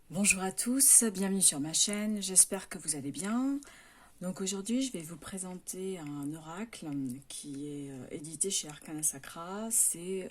Bonjour à tous, bienvenue sur ma chaîne, j'espère que vous allez bien. Donc aujourd'hui je vais vous présenter un oracle qui est édité chez Arcana Sacra. C'est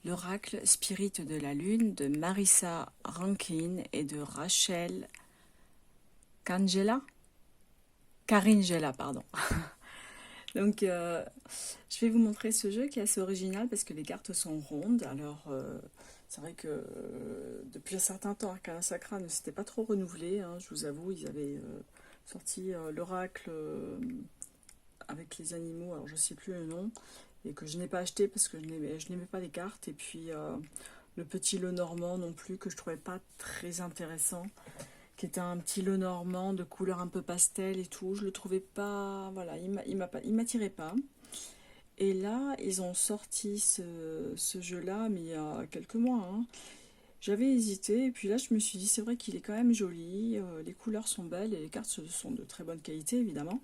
l'oracle Spirit de la Lune de Marissa Rankin et de Rachel Kangela Karingela, pardon. Donc je vais vous montrer ce jeu qui est assez original parce que les cartes sont rondes. Alors c'est vrai que depuis un certain temps Arcana Sacra ne s'était pas trop renouvelé, hein, je vous avoue. Ils avaient sorti l'oracle avec les animaux, alors je ne sais plus le nom, et que je n'ai pas acheté parce que je n'aimais pas les cartes. Et puis le petit Lenormand non plus, que je trouvais pas très intéressant, qui était un petit Lenormand de couleur un peu pastel et tout. Je le trouvais pas, voilà, il m'attirait pas. Et là, ils ont sorti ce jeu-là, mais il y a quelques mois, hein. J'avais hésité, et puis là, je me suis dit, c'est vrai qu'il est quand même joli, les couleurs sont belles, et les cartes sont de très bonne qualité, évidemment.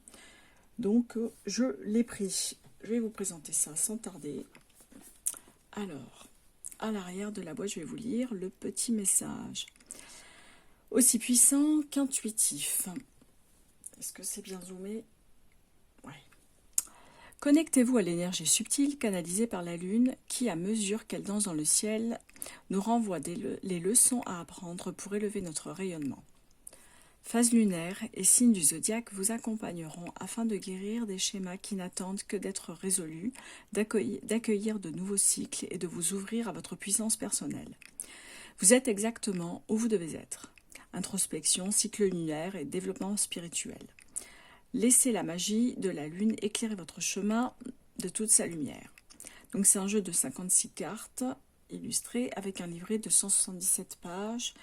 Donc, je l'ai pris. Je vais vous présenter ça sans tarder. Alors, à l'arrière de la boîte, je vais vous lire le petit message. Aussi puissant qu'intuitif. Est-ce que c'est bien zoomé? Ouais. Connectez-vous à l'énergie subtile canalisée par la Lune qui, à mesure qu'elle danse dans le ciel, nous renvoie les leçons à apprendre pour élever notre rayonnement. Phase lunaire et signes du zodiaque vous accompagneront afin de guérir des schémas qui n'attendent que d'être résolus, d'accueillir de nouveaux cycles et de vous ouvrir à votre puissance personnelle. Vous êtes exactement où vous devez être. Introspection, cycle lunaire et développement spirituel. Laissez la magie de la lune éclairer votre chemin de toute sa lumière. Donc c'est un jeu de 56 cartes illustrées avec un livret de 177 pages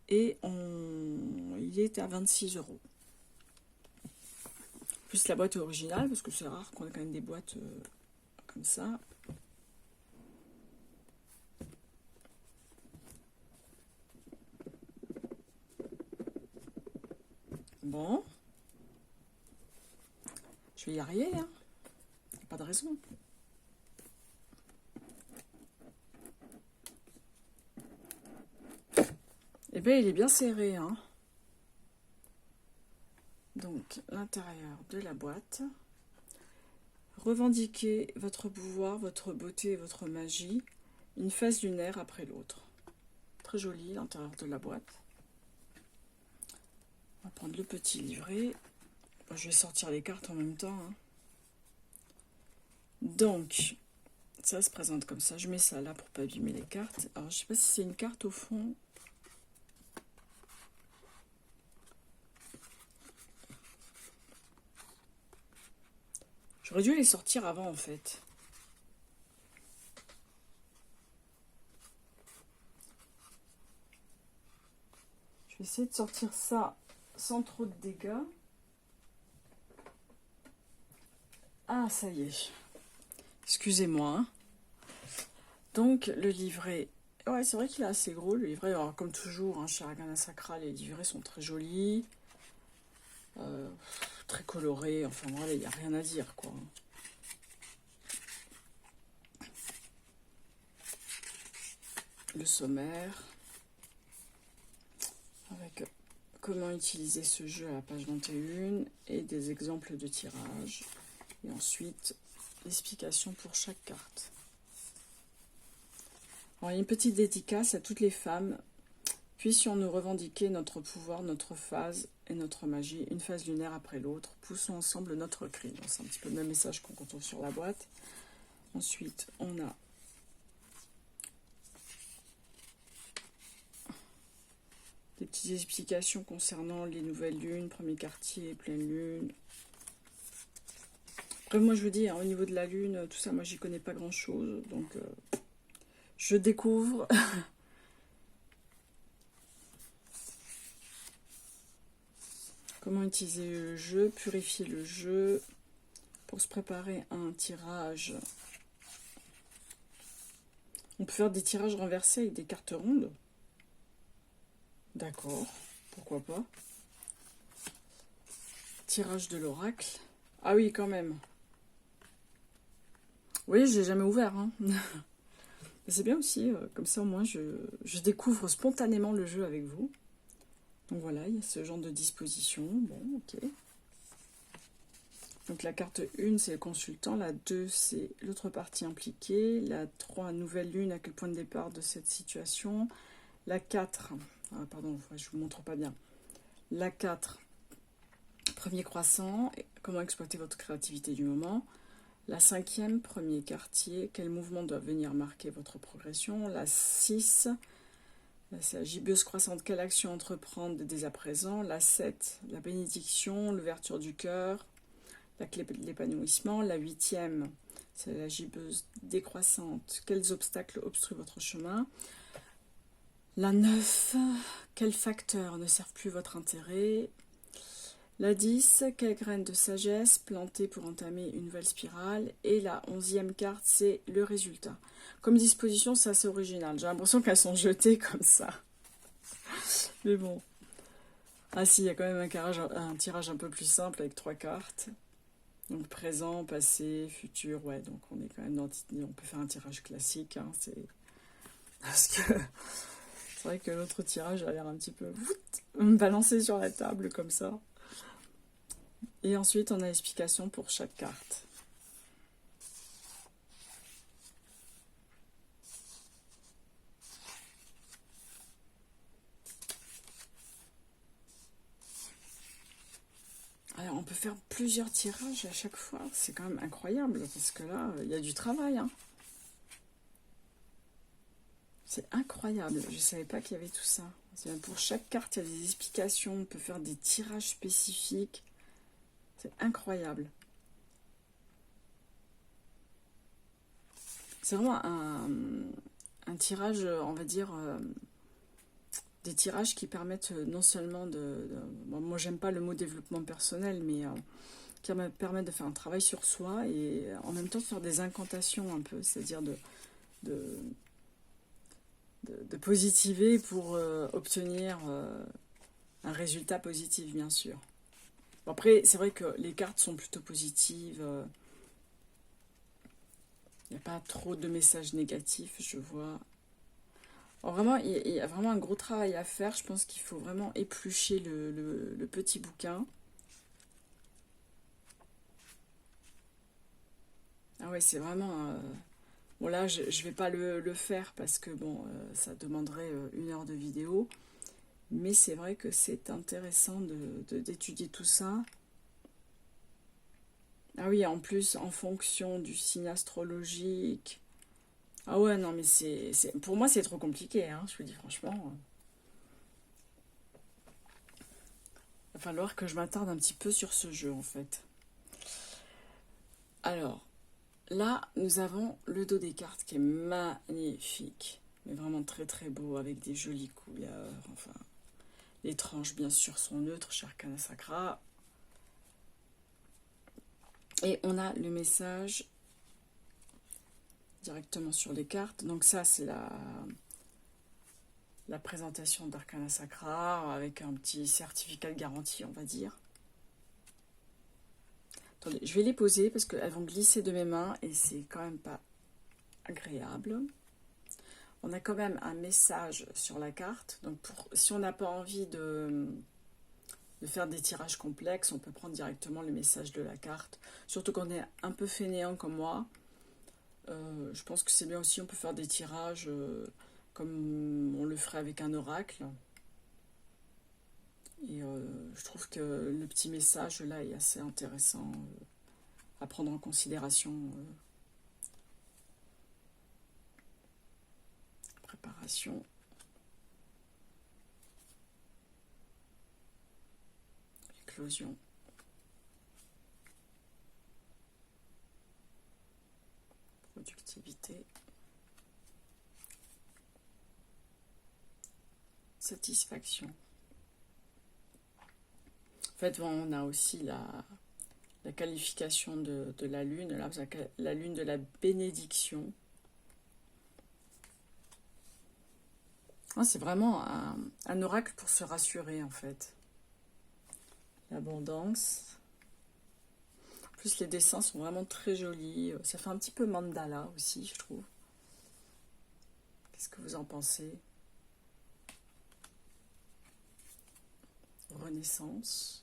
et il est à 26 €. Plus la boîte originale, parce que c'est rare qu'on ait quand même des boîtes comme ça. Bon, je vais y arriver, hein. Y a pas de raison. Eh bien, il est bien serré, hein. Donc, l'intérieur de la boîte. Revendiquez votre pouvoir, votre beauté et votre magie, une phase lunaire après l'autre. Très joli l'intérieur de la boîte. On va prendre le petit livret. Je vais sortir les cartes en même temps, hein. Donc, ça se présente comme ça. Je mets ça là pour pas abîmer les cartes. Alors, je sais pas si c'est une carte au fond. J'aurais dû les sortir avant, en fait. Je vais essayer de sortir ça sans trop de dégâts. Ah, ça y est. Excusez-moi, hein. Donc, le livret. Ouais, c'est vrai qu'il est assez gros, le livret. Alors, comme toujours, hein, chez Arcana Sacra, les livrets sont très jolis. Très colorés. Enfin, voilà, il n'y a rien à dire, quoi. Le sommaire. Avec comment utiliser ce jeu à la page 21 et des exemples de tirage. Et ensuite, l'explication pour chaque carte. Alors, il y a une petite dédicace à toutes les femmes. Puissions-nous revendiquer notre pouvoir, notre phase et notre magie, une phase lunaire après l'autre. Poussons ensemble notre cri. C'est un petit peu le même message qu'on retrouve sur la boîte. Ensuite, on a des petites explications concernant les nouvelles lunes, premier quartier, pleine lune. Après, moi, je vous dis, hein, au niveau de la lune, tout ça, moi, j'y connais pas grand-chose. Donc, je découvre. Comment utiliser le jeu, purifier le jeu pour se préparer à un tirage. On peut faire des tirages renversés avec des cartes rondes. D'accord, pourquoi pas. Tirage de l'oracle. Ah oui, quand même. Oui, je l'ai jamais ouvert, hein. C'est bien aussi, comme ça au moins je découvre spontanément le jeu avec vous. Donc voilà, il y a ce genre de disposition. Bon, ok. Donc la carte 1, c'est le consultant. La 2, c'est l'autre partie impliquée. La 3, nouvelle lune, à quel point de départ de cette situation. La 4, pardon, je vous montre pas bien. La 4, premier croissant, comment exploiter votre créativité du moment. La 5e, premier quartier, quel mouvement doit venir marquer votre progression. La 6, c'est la gibbeuse croissante, quelle action entreprendre dès à présent. La 7, la bénédiction, l'ouverture du cœur, la clé de l'épanouissement. La 8e, c'est la gibbeuse décroissante, quels obstacles obstruent votre chemin. La 9, quels facteurs ne servent plus votre intérêt. La 10, quelle graine de sagesse planter pour entamer une nouvelle spirale. Et la 11e carte, c'est le résultat. Comme disposition, c'est assez original. J'ai l'impression qu'elles sont jetées comme ça. Mais bon. Ah si, il y a quand même un tirage un peu plus simple avec 3 cartes. Donc présent, passé, futur. Ouais, donc on est quand même on peut faire un tirage classique. Hein, parce que c'est vrai que l'autre tirage a l'air un petit peu balancé sur la table comme ça. Et ensuite, on a l'explication pour chaque carte. Alors, on peut faire plusieurs tirages à chaque fois. C'est quand même incroyable, parce que là, il y a du travail. Hein. C'est incroyable. Je ne savais pas qu'il y avait tout ça. Pour chaque carte, il y a des explications. On peut faire des tirages spécifiques. C'est incroyable. C'est vraiment un tirage, on va dire, des tirages qui permettent non seulement bon, moi, j'aime pas le mot développement personnel, mais qui permettent de faire un travail sur soi et en même temps de faire des incantations un peu, c'est-à-dire de positiver pour obtenir un résultat positif, bien sûr. Bon, après, c'est vrai que les cartes sont plutôt positives. Il n'y a pas trop de messages négatifs, je vois. Alors vraiment, il y a vraiment un gros travail à faire. Je pense qu'il faut vraiment éplucher le petit bouquin. Ah ouais, c'est vraiment... Bon là, je ne vais pas le faire parce que bon, ça demanderait 1 heure de vidéo. Mais c'est vrai que c'est intéressant d'étudier tout ça. Ah oui, en plus, en fonction du signe astrologique. Ah ouais, non, mais pour moi, c'est trop compliqué, hein, je vous dis franchement. Il va falloir que je m'attarde un petit peu sur ce jeu, en fait. Alors, là, nous avons le dos des cartes qui est magnifique. Mais vraiment très très beau, avec des jolies couleurs. Enfin, les tranches, bien sûr, sont neutres chez Arcana Sacra. Et on a le message directement sur les cartes. Donc ça, c'est la présentation d'Arcana Sacra avec un petit certificat de garantie, on va dire. Attendez, je vais les poser parce qu'elles vont glisser de mes mains et c'est quand même pas agréable. On a quand même un message sur la carte. Donc si on n'a pas envie de faire des tirages complexes, on peut prendre directement le message de la carte. Surtout qu'on est un peu fainéant comme moi. Je pense que c'est bien aussi, on peut faire des tirages comme on le ferait avec un oracle. Et je trouve que le petit message là est assez intéressant à prendre en considération. Préparation. Éclosion. Productivité. Satisfaction. En fait, bon, on a aussi la qualification de la lune, là, la lune de la bénédiction. Ah, c'est vraiment un oracle pour se rassurer, en fait. L'abondance. En plus, les dessins sont vraiment très jolis. Ça fait un petit peu mandala aussi, je trouve. Qu'est-ce que vous en pensez? reconnaissance.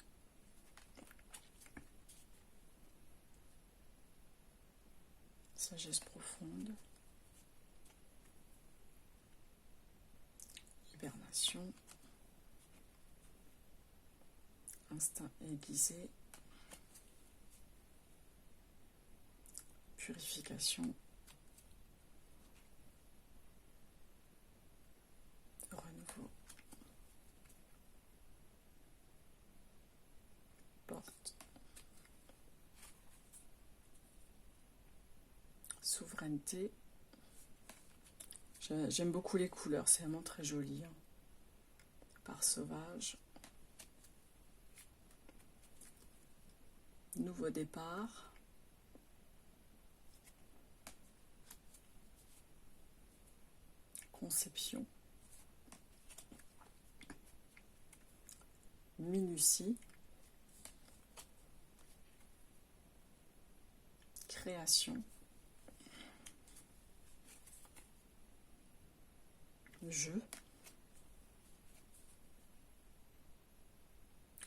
Sagesse profonde. Hibernation. Instinct aiguisé. Purification. Renouveau. Porte. Souveraineté. J'aime beaucoup les couleurs, c'est vraiment très joli. Hein. Part sauvage. Nouveau départ. Conception. Minutie. Création. Jeu.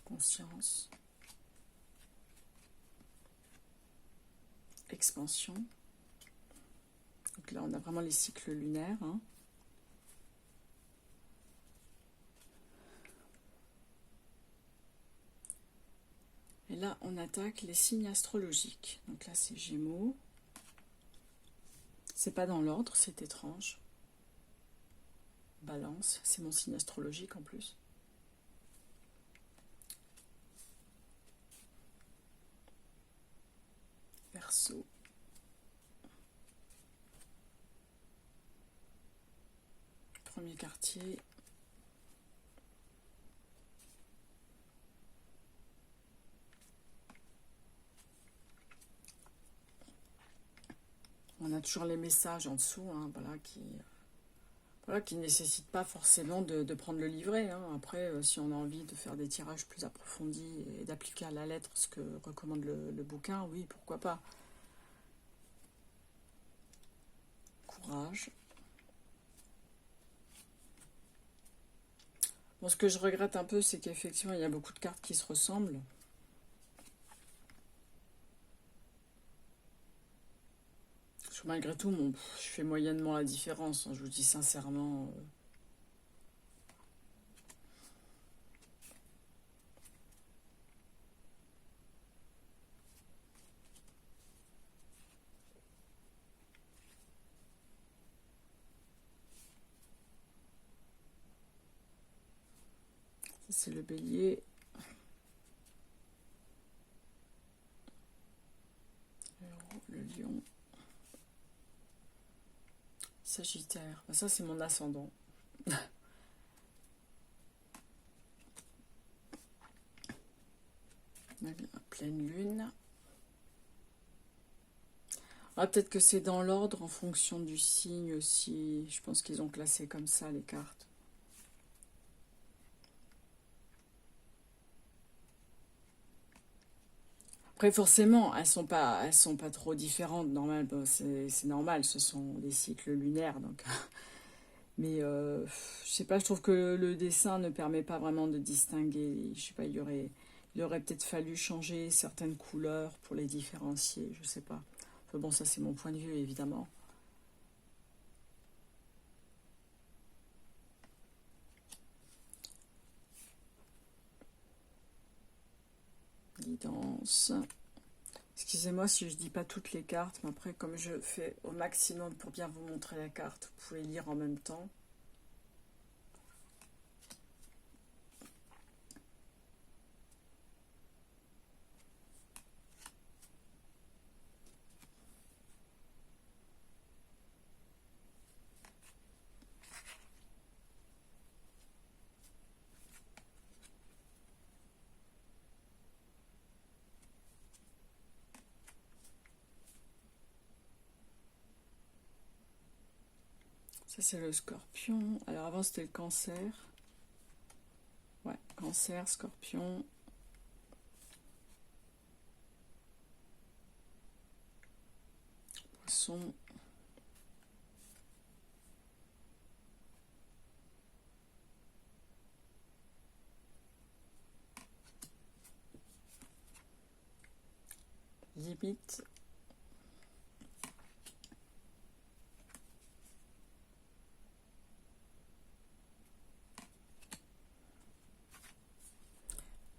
Conscience. Expansion. Donc là, on a vraiment les cycles lunaires. Hein. Et là, on attaque les signes astrologiques. Donc là, c'est Gémeaux. C'est pas dans l'ordre, c'est étrange. Balance, c'est mon signe astrologique en plus. Verseau. Premier quartier. On a toujours les messages en dessous, hein, voilà, qui ne nécessitent pas forcément de prendre le livret. Hein. Après, si on a envie de faire des tirages plus approfondis et d'appliquer à la lettre ce que recommande le bouquin, oui, pourquoi pas. Courage. Bon, ce que je regrette un peu, c'est qu'effectivement, il y a beaucoup de cartes qui se ressemblent. Malgré tout, je fais moyennement la différence, hein, je vous dis sincèrement. Ça, c'est le bélier. Le lion. Sagittaire. Ça, c'est mon ascendant. Pleine lune. Ah, peut-être que c'est dans l'ordre en fonction du signe aussi. Je pense qu'ils ont classé comme ça les cartes. Après, forcément, elles sont pas trop différentes. Normal, bon, c'est normal, ce sont des cycles lunaires, donc. Mais je sais pas, je trouve que le dessin ne permet pas vraiment de distinguer. Je sais pas, il aurait peut-être fallu changer certaines couleurs pour les différencier. Je sais pas. Enfin bon, ça c'est mon point de vue évidemment. Guidance. Excusez-moi si je dis pas toutes les cartes, mais après, comme je fais au maximum pour bien vous montrer la carte, vous pouvez lire en même temps. Ça, c'est le scorpion. Alors, avant, c'était le cancer. Ouais, cancer, scorpion. Poisson. limite.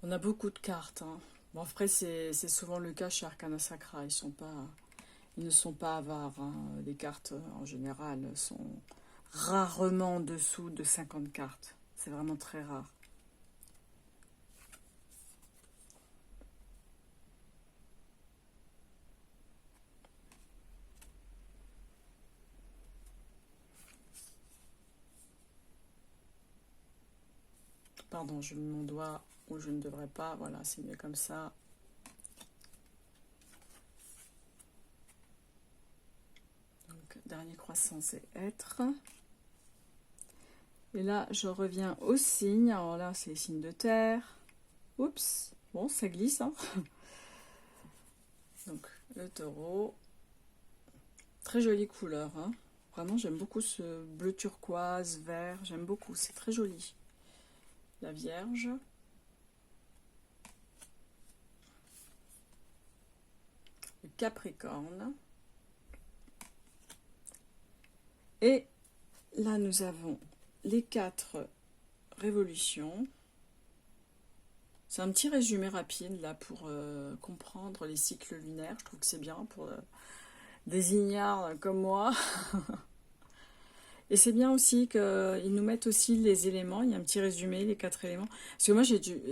On a beaucoup de cartes, hein. Bon, après, c'est souvent le cas chez Arcana Sacra. Ils ne sont pas avares, hein. Les cartes, en général, sont rarement en dessous de 50 cartes. C'est vraiment très rare. Pardon, je mets mon doigt où je ne devrais pas. Voilà, c'est mieux comme ça. Donc, dernier croissant, c'est être. Et là, je reviens au signe. Alors là, c'est les signes de terre. Oups, bon, ça glisse, hein. Donc, le taureau. Très jolie couleur, hein. Vraiment, j'aime beaucoup ce bleu turquoise, vert. J'aime beaucoup, c'est très joli. La Vierge. Le Capricorne. Et là, nous avons les 4 révolutions. C'est un petit résumé rapide là pour comprendre les cycles lunaires. Je trouve que c'est bien pour des ignares comme moi. Et c'est bien aussi qu'ils nous mettent aussi les éléments. Il y a un petit résumé, les 4 éléments. Parce que moi,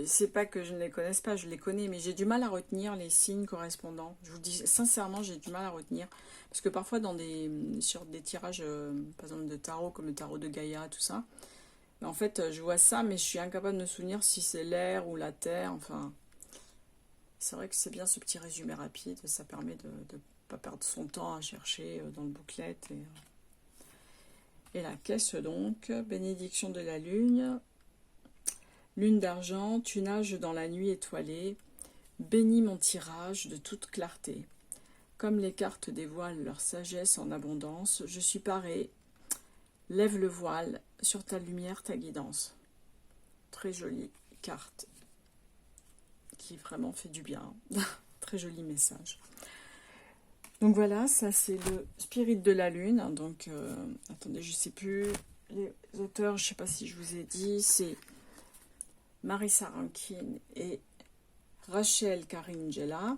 c'est pas que je ne les connaisse pas, je les connais, mais j'ai du mal à retenir les signes correspondants. Je vous dis sincèrement, j'ai du mal à retenir. Parce que parfois, sur des tirages, par exemple de tarot, comme le tarot de Gaïa, tout ça, en fait, je vois ça, mais je suis incapable de me souvenir si c'est l'air ou la terre. Enfin, c'est vrai que c'est bien ce petit résumé rapide. Ça permet de ne pas perdre son temps à chercher dans le booklet. Et la caisse donc, bénédiction de la lune, lune d'argent, tu nages dans la nuit étoilée, bénis mon tirage de toute clarté. Comme les cartes dévoilent leur sagesse en abondance, je suis parée, lève le voile, sur ta lumière, ta guidance. Très jolie carte, qui vraiment fait du bien. Très joli message. Donc voilà, ça c'est le spirit de la lune. Donc, attendez, je ne sais plus. Les auteurs, je ne sais pas si je vous ai dit, c'est Marissa Rankin et Rachel Karingela.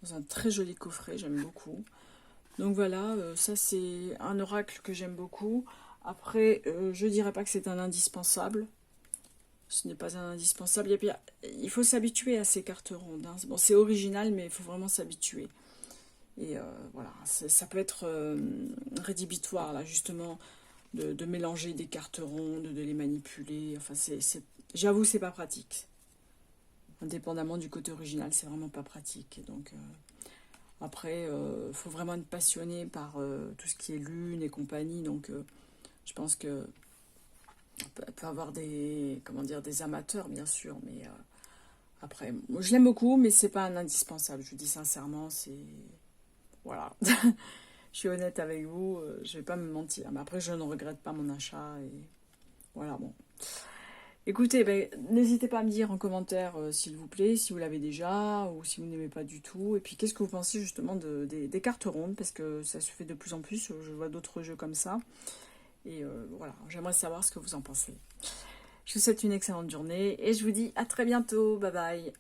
Dans un très joli coffret, j'aime beaucoup. Donc voilà, ça c'est un oracle que j'aime beaucoup. Après, je ne dirais pas que c'est un indispensable. Ce n'est pas un indispensable. Il faut s'habituer à ces cartes rondes, hein. Bon, c'est original, mais il faut vraiment s'habituer. Et voilà, ça peut être rédhibitoire, là, justement, de mélanger des cartes rondes, de les manipuler. Enfin, j'avoue, c'est pas pratique. Indépendamment du côté original, c'est vraiment pas pratique. Et donc, après, faut vraiment être passionné par tout ce qui est lune et compagnie. Donc, je pense que peut avoir des amateurs, bien sûr, mais après, moi, je l'aime beaucoup, mais c'est pas un indispensable. Je vous dis sincèrement, c'est voilà. Je suis honnête avec vous, je vais pas me mentir. Mais après, je ne regrette pas mon achat et voilà, bon. Écoutez, ben, n'hésitez pas à me dire en commentaire, s'il vous plaît, si vous l'avez déjà ou si vous n'aimez pas du tout. Et puis, qu'est-ce que vous pensez justement des cartes rondes, parce que ça se fait de plus en plus. Je vois d'autres jeux comme ça. Et voilà, j'aimerais savoir ce que vous en pensez. Je vous souhaite une excellente journée et je vous dis à très bientôt. Bye bye.